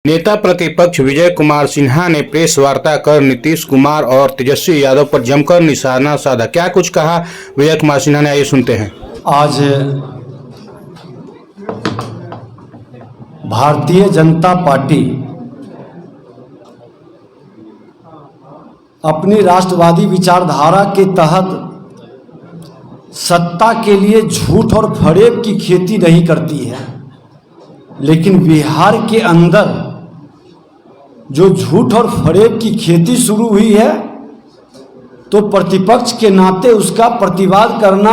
नेता प्रतिपक्ष विजय कुमार सिन्हा ने प्रेस वार्ता कर नीतीश कुमार और तेजस्वी यादव पर जमकर निशाना साधा। क्या कुछ कहा विजय कुमार सिन्हा ने, आइए सुनते हैं। आज भारतीय जनता पार्टी अपनी राष्ट्रवादी विचारधारा के तहत सत्ता के लिए झूठ और फरेब की खेती नहीं करती है, लेकिन बिहार के अंदर जो झूठ और फरेब की खेती शुरू हुई है तो प्रतिपक्ष के नाते उसका प्रतिवाद करना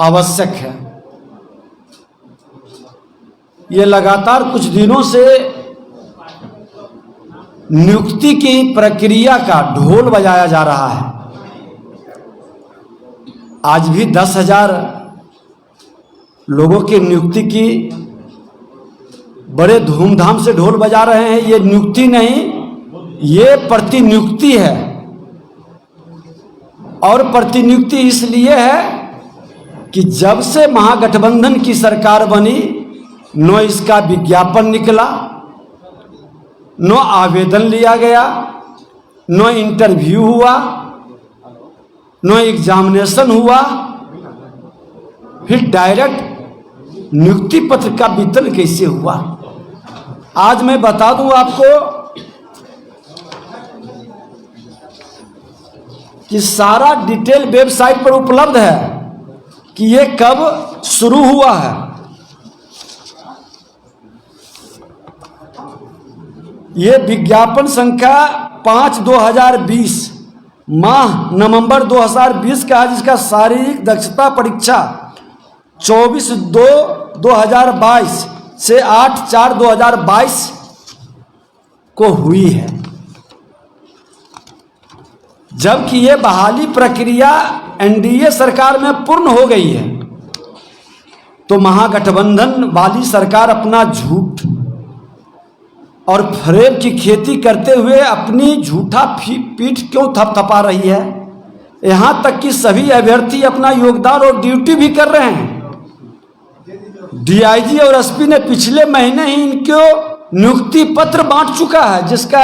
आवश्यक है। ये लगातार कुछ दिनों से नियुक्ति की प्रक्रिया का ढोल बजाया जा रहा है। आज भी 10,000 लोगों की नियुक्ति की बड़े धूमधाम से ढोल बजा रहे हैं। ये नियुक्ति नहीं, ये प्रतिनियुक्ति है। और प्रतिनियुक्ति इसलिए है कि जब से महागठबंधन की सरकार बनी, न इसका विज्ञापन निकला, न आवेदन लिया गया, न इंटरव्यू हुआ, न एग्जामिनेशन हुआ, फिर डायरेक्ट नियुक्ति पत्र का वितरण कैसे हुआ। आज मैं बता दूं आपको कि सारा डिटेल वेबसाइट पर उपलब्ध है कि ये कब शुरू हुआ है। ये विज्ञापन संख्या 5/2020 माह नवंबर 2020 का है, जिसका शारीरिक दक्षता परीक्षा 24/2/2022 से 8/4/2022 को हुई है। जबकि ये बहाली प्रक्रिया एनडीए सरकार में पूर्ण हो गई है, तो महागठबंधन वाली सरकार अपना झूठ और फरेब की खेती करते हुए अपनी झूठा पीठ क्यों थपथपा रही है। यहां तक कि सभी अभ्यर्थी अपना योगदान और ड्यूटी भी कर रहे हैं। डीआईजी और एसपी ने पिछले महीने ही इनको नियुक्ति पत्र बांट चुका है, जिसका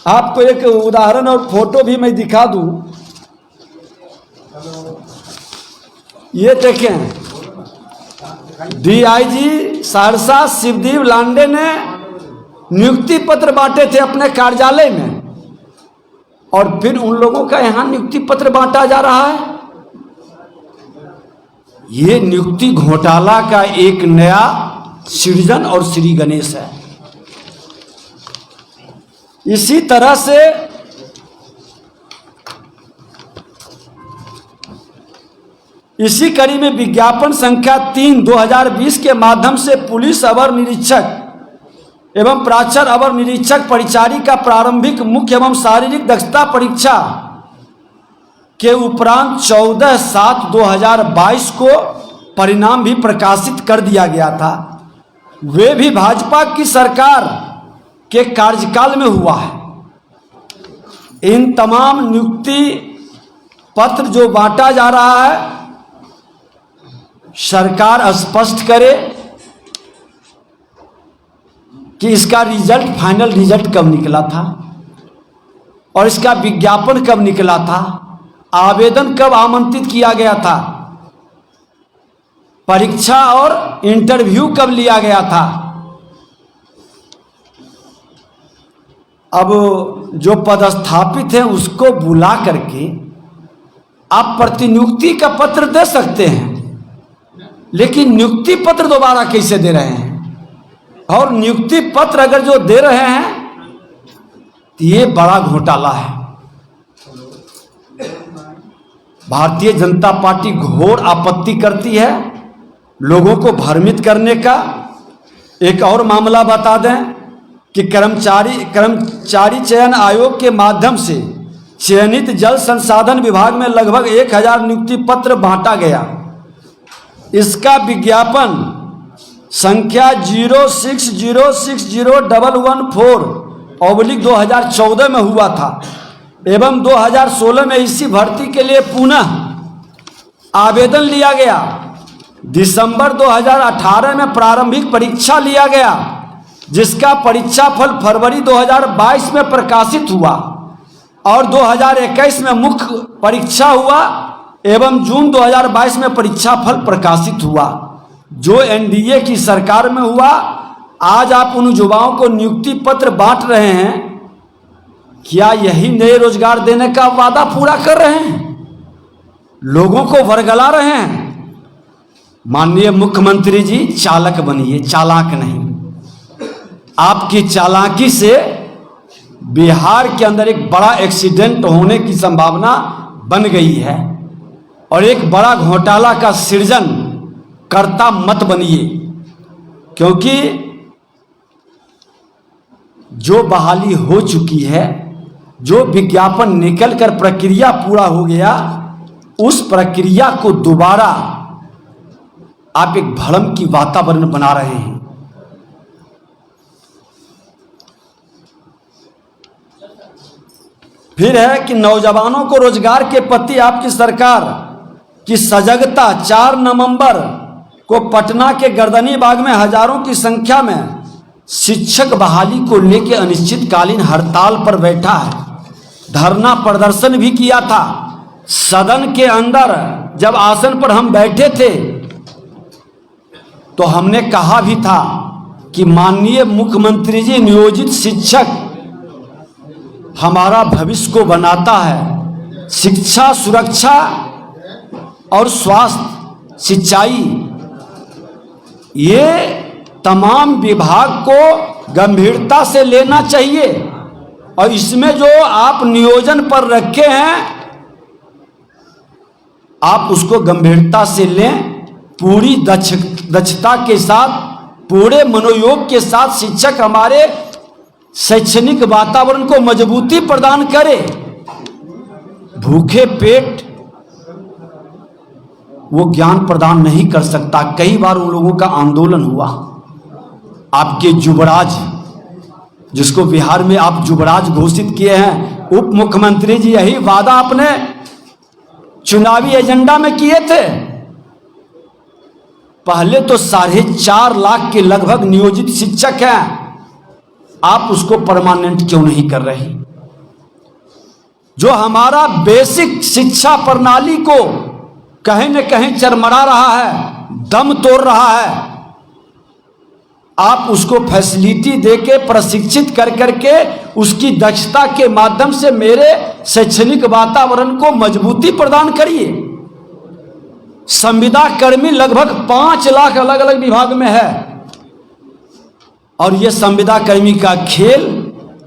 आपको एक उदाहरण और फोटो भी मैं दिखा दूं। ये देखें, डीआईजी सहरसा शिवदीप लांडे ने नियुक्ति पत्र बांटे थे अपने कार्यालय में, और फिर उन लोगों का यहां नियुक्ति पत्र बांटा जा रहा है। ये नियुक्ति घोटाला का एक नया सृजन और श्री गणेश है। इसी तरह से इसी कड़ी में विज्ञापन संख्या 3/2020 के माध्यम से पुलिस अवर निरीक्षक एवं प्राचार्य अवर निरीक्षक परिचारी का प्रारंभिक मुख्य एवं शारीरिक दक्षता परीक्षा के उपरांत 14/7/2022 को परिणाम भी प्रकाशित कर दिया गया था। वे भी भाजपा की सरकार के कार्यकाल में हुआ है। इन तमाम नियुक्ति पत्र जो बांटा जा रहा है, सरकार स्पष्ट करे कि इसका रिजल्ट, फाइनल रिजल्ट कब निकला था और इसका विज्ञापन कब निकला था, आवेदन कब आमंत्रित किया गया था, परीक्षा और इंटरव्यू कब लिया गया था। अब जो पदस्थापित हैं उसको बुला करके आप प्रतिनियुक्ति का पत्र दे सकते हैं, लेकिन नियुक्ति पत्र दोबारा कैसे दे रहे हैं। और नियुक्ति पत्र अगर जो दे रहे हैं तो ये बड़ा घोटाला है। भारतीय जनता पार्टी घोर आपत्ति करती है। लोगों को भ्रमित करने का एक और मामला बता दें कि कर्मचारी चयन आयोग के माध्यम से चयनित जल संसाधन विभाग में लगभग 1000 नियुक्ति पत्र बांटा गया। इसका विज्ञापन संख्या 060601114/2014 में हुआ था एवं 2016 में इसी भर्ती के लिए पुनः आवेदन लिया गया। दिसंबर 2018 में प्रारंभिक परीक्षा लिया गया जिसका परीक्षा फल फरवरी 2022 में प्रकाशित हुआ और 2021 में मुख्य परीक्षा हुआ एवं जून 2022 में परीक्षा फल प्रकाशित हुआ, जो एनडीए की सरकार में हुआ। आज आप उन युवाओं को नियुक्ति पत्र बांट रहे हैं, क्या यही नए रोजगार देने का वादा पूरा कर रहे हैं? लोगों को वर्गला रहे हैं? माननीय मुख्यमंत्री जी, चालक बनिए, चालाक नहीं। आपकी चालाकी से बिहार के अंदर एक बड़ा एक्सीडेंट होने की संभावना बन गई है और एक बड़ा घोटाला का सृजन करता मत बनिए, क्योंकि जो बहाली हो चुकी है, जो विज्ञापन निकल कर प्रक्रिया पूरा हो गया, उस प्रक्रिया को दोबारा आप एक भ्रम की वातावरण बना रहे हैं। फिर है कि नौजवानों को रोजगार के प्रति आपकी सरकार की सजगता। 4 नवंबर को पटना के गर्दनी बाग में हजारों की संख्या में शिक्षक बहाली को लेकर अनिश्चितकालीन हड़ताल पर बैठा है, धरना प्रदर्शन भी किया था। सदन के अंदर जब आसन पर हम बैठे थे तो हमने कहा भी था कि माननीय मुख्यमंत्री जी, नियोजित शिक्षक हमारा भविष्य को बनाता है। शिक्षा, सुरक्षा और स्वास्थ्य, सिंचाई, ये तमाम विभाग को गंभीरता से लेना चाहिए और इसमें जो आप नियोजन पर रखे हैं आप उसको गंभीरता से लें। पूरी दक्षता के साथ, पूरे मनोयोग के साथ शिक्षक हमारे शैक्षणिक वातावरण को मजबूती प्रदान करे। भूखे पेट वो ज्ञान प्रदान नहीं कर सकता। कई बार उन लोगों का आंदोलन हुआ। आपके युवराज, जिसको बिहार में आप युवराज घोषित किए हैं, उप मुख्यमंत्री जी, यही वादा अपने चुनावी एजेंडा में किए थे। पहले तो 4.5 लाख के लगभग नियोजित शिक्षक हैं, आप उसको परमानेंट क्यों नहीं कर रहे? जो हमारा बेसिक शिक्षा प्रणाली को कहीं न कहीं चरमरा रहा है, दम तोड़ रहा है, आप उसको फैसिलिटी देके प्रशिक्षित कर करके उसकी दक्षता के माध्यम से मेरे शैक्षणिक वातावरण को मजबूती प्रदान करिए। संविदा कर्मी लगभग 5 लाख अलग अलग विभाग में है और ये संविदा कर्मी का खेल,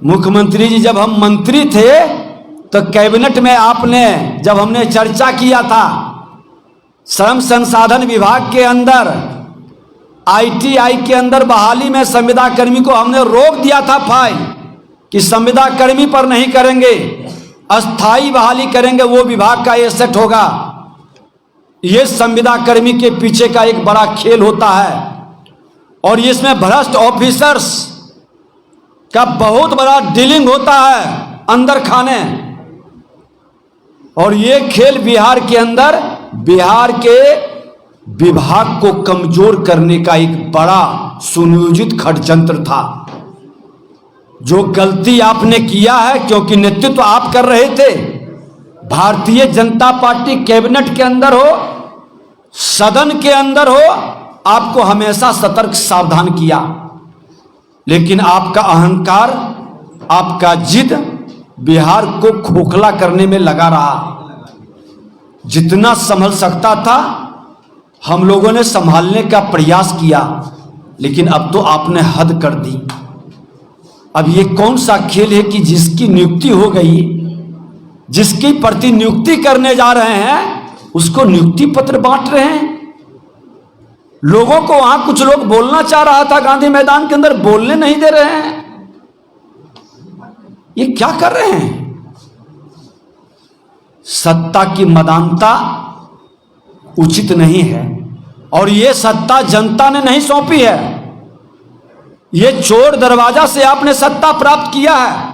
मुख्यमंत्री जी जब हम मंत्री थे तो कैबिनेट में आपने, जब हमने चर्चा किया था, श्रम संसाधन विभाग के अंदर, आईटीआई के अंदर बहाली में संविदा कर्मी को हमने रोक दिया था फाइल कि संविदा कर्मी पर नहीं करेंगे, अस्थाई बहाली करेंगे, वो विभाग का एसेट होगा। ये संविदा कर्मी के पीछे का एक बड़ा खेल होता है और इसमें भ्रष्ट ऑफिसर्स का बहुत बड़ा डीलिंग होता है अंदर खाने। और ये खेल बिहार के अंदर, बिहार के विभाग को कमजोर करने का एक बड़ा सुनियोजित षड्यंत्र था। जो गलती आपने किया है, क्योंकि नेतृत्व आप कर रहे थे, भारतीय जनता पार्टी कैबिनेट के अंदर हो, सदन के अंदर हो, आपको हमेशा सतर्क सावधान किया, लेकिन आपका अहंकार, आपका जिद बिहार को खोखला करने में लगा रहा। जितना संभल सकता था हम लोगों ने संभालने का प्रयास किया, लेकिन अब तो आपने हद कर दी। अब ये कौन सा खेल है कि जिसकी नियुक्ति हो गई, जिसकी प्रतिनियुक्ति करने जा रहे हैं, उसको नियुक्ति पत्र बांट रहे हैं। लोगों को वहां कुछ लोग बोलना चाह रहा था गांधी मैदान के अंदर, बोलने नहीं दे रहे हैं। ये क्या कर रहे हैं? सत्ता की मदानता उचित नहीं है और ये सत्ता जनता ने नहीं सौंपी है। ये चोर दरवाजा से आपने सत्ता प्राप्त किया है।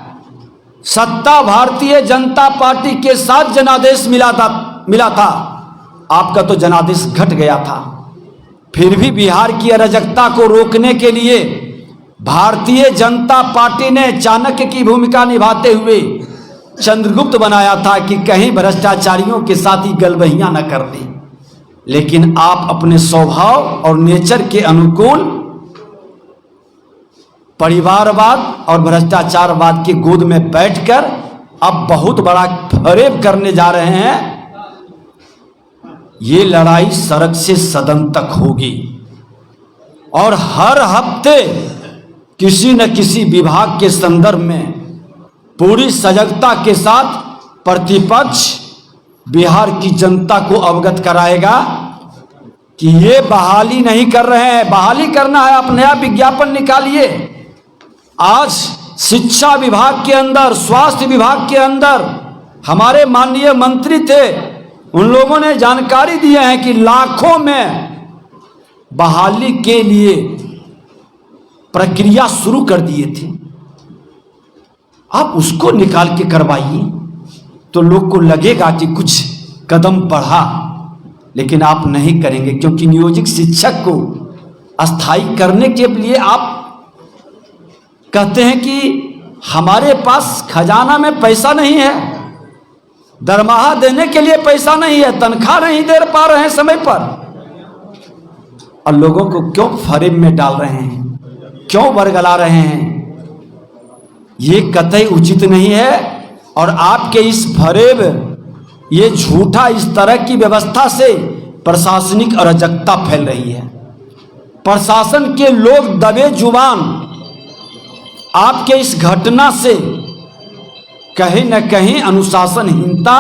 सत्ता भारतीय जनता पार्टी के साथ जनादेश मिला था, आपका तो जनादेश घट गया था। फिर भी बिहार की अराजकता को रोकने के लिए भारतीय जनता पार्टी ने चाणक्य की भूमिका निभाते हुए चंद्रगुप्त बनाया था कि कहीं भ्रष्टाचारियों के साथ ही गलबहियां न कर दी। लेकिन आप अपने स्वभाव और नेचर के अनुकूल परिवारवाद और भ्रष्टाचारवाद की गोद में बैठकर अब बहुत बड़ा फरेब करने जा रहे हैं। ये लड़ाई सड़क से सदन तक होगी और हर हफ्ते किसी न किसी विभाग के संदर्भ में पूरी सजगता के साथ प्रतिपक्ष बिहार की जनता को अवगत कराएगा कि ये बहाली नहीं कर रहे हैं। बहाली करना है, आप नया विज्ञापन निकालिए। आज शिक्षा विभाग के अंदर, स्वास्थ्य विभाग के अंदर हमारे माननीय मंत्री थे, उन लोगों ने जानकारी दी है कि लाखों में बहाली के लिए प्रक्रिया शुरू कर दिए थे। आप उसको निकाल के करवाइए तो लोग को लगेगा कि कुछ कदम बढ़ा, लेकिन आप नहीं करेंगे क्योंकि नियोजित शिक्षक को अस्थायी करने के लिए आप कहते हैं कि हमारे पास खजाना में पैसा नहीं है, दरमाहा देने के लिए पैसा नहीं है, तनख्वाह नहीं दे पा रहे हैं समय पर, और लोगों को क्यों फरेब में डाल रहे हैं, क्यों बरगला रहे हैं? ये कतई उचित नहीं है। और आपके इस फरेब, ये झूठा इस तरह की व्यवस्था से प्रशासनिक अराजकता फैल रही है। प्रशासन के लोग दबे जुबान आपके इस घटना से कहीं न कहीं अनुशासनहीनता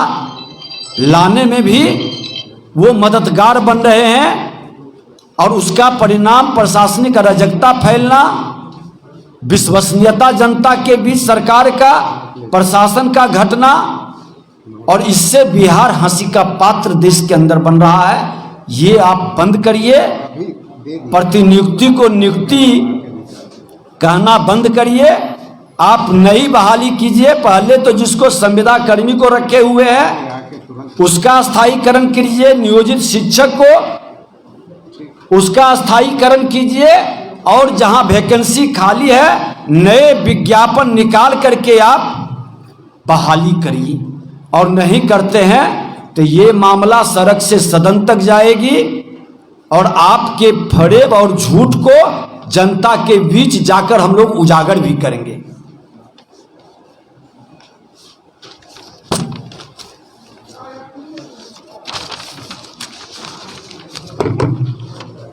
लाने में भी वो मददगार बन रहे हैं और उसका परिणाम प्रशासनिक अराजकता फैलना, विश्वसनीयता जनता के बीच सरकार का, प्रशासन का घटना, और इससे बिहार हंसी का पात्र देश के अंदर बन रहा है। ये आप बंद करिए। प्रतिनियुक्ति को नियुक्ति कहना बंद करिए। आप नई बहाली कीजिए। पहले तो जिसको संविदा कर्मी को रखे हुए हैं उसका स्थायीकरण कीजिए, नियोजित शिक्षक को उसका स्थायीकरण कीजिए, और जहां वैकेंसी खाली है नए विज्ञापन निकाल करके आप बहाली करिए। और नहीं करते हैं तो ये मामला सड़क से सदन तक जाएगी और आपके फरेब और झूठ को जनता के बीच जाकर हम लोग उजागर भी करेंगे।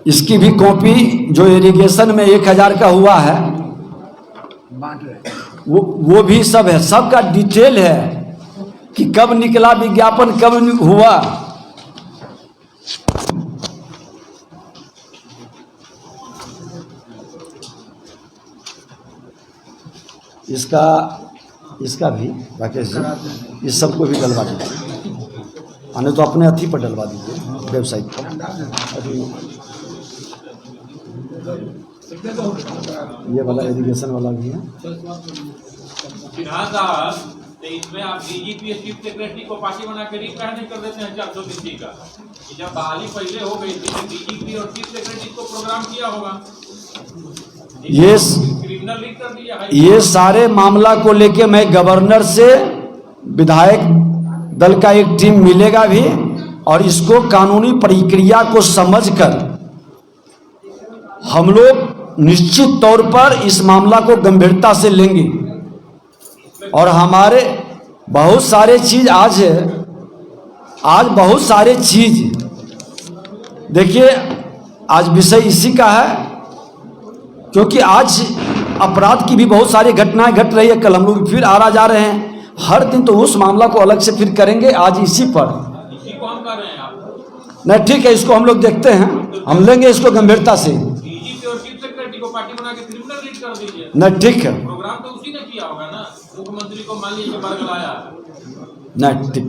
इसकी भी कॉपी जो इरिगेशन में 1000 का हुआ है वो भी सब है, सबका डिटेल है कि कब निकला विज्ञापन, कब हुआ। इसका भी राकेश जी, इस सबको भी डलवा दीजिए, आने तो अपने अथी पर डलवा दीजिए, वेबसाइट पर। ये वाला एजुकेशन वाला भी है। तो इसमें आप डीजीपी और चीफ सेक्रेटरी को पार्टी बना के रिप्रेजेंट कर देते हैं 400 का, कि जब बहाली पहले हो गई थी तो डीजीपी और चीफ सेक्रेटरी को प्रोग्राम किया होगा, ये क्रिमिनल लीक कर दिया है। ये सारे मामला को लेके मैं गवर्नर से विधायक दल का एक टीम मिलेगा भी, और इसको कानूनी प्रक्रिया को समझकर हम लोग निश्चित तौर पर इस मामला को गंभीरता से लेंगे। और हमारे बहुत सारे चीज आज बहुत सारे चीज देखिए, आज विषय इसी का है क्योंकि आज अपराध की भी बहुत सारी घटनाएं घट रही है। कल हम लोग फिर आ रहा जा रहे हैं, हर दिन तो उस मामला को अलग से फिर करेंगे। आज इसी पर इसी को हम कर रहे हैं आप नहीं, ठीक है, इसको हम लोग देखते हैं, हम लेंगे इसको गंभीरता से। डीजीपी और चीफ सेक्रेटरी को पार्टी बना के क्रिमिनल लीक कर दीजिए। नहीं, ठीक है, प्रोग्राम तो उसी ने किया होगा ना, मुख्यमंत्री को मान लीजिए बरगलाया। नहीं, ठीक।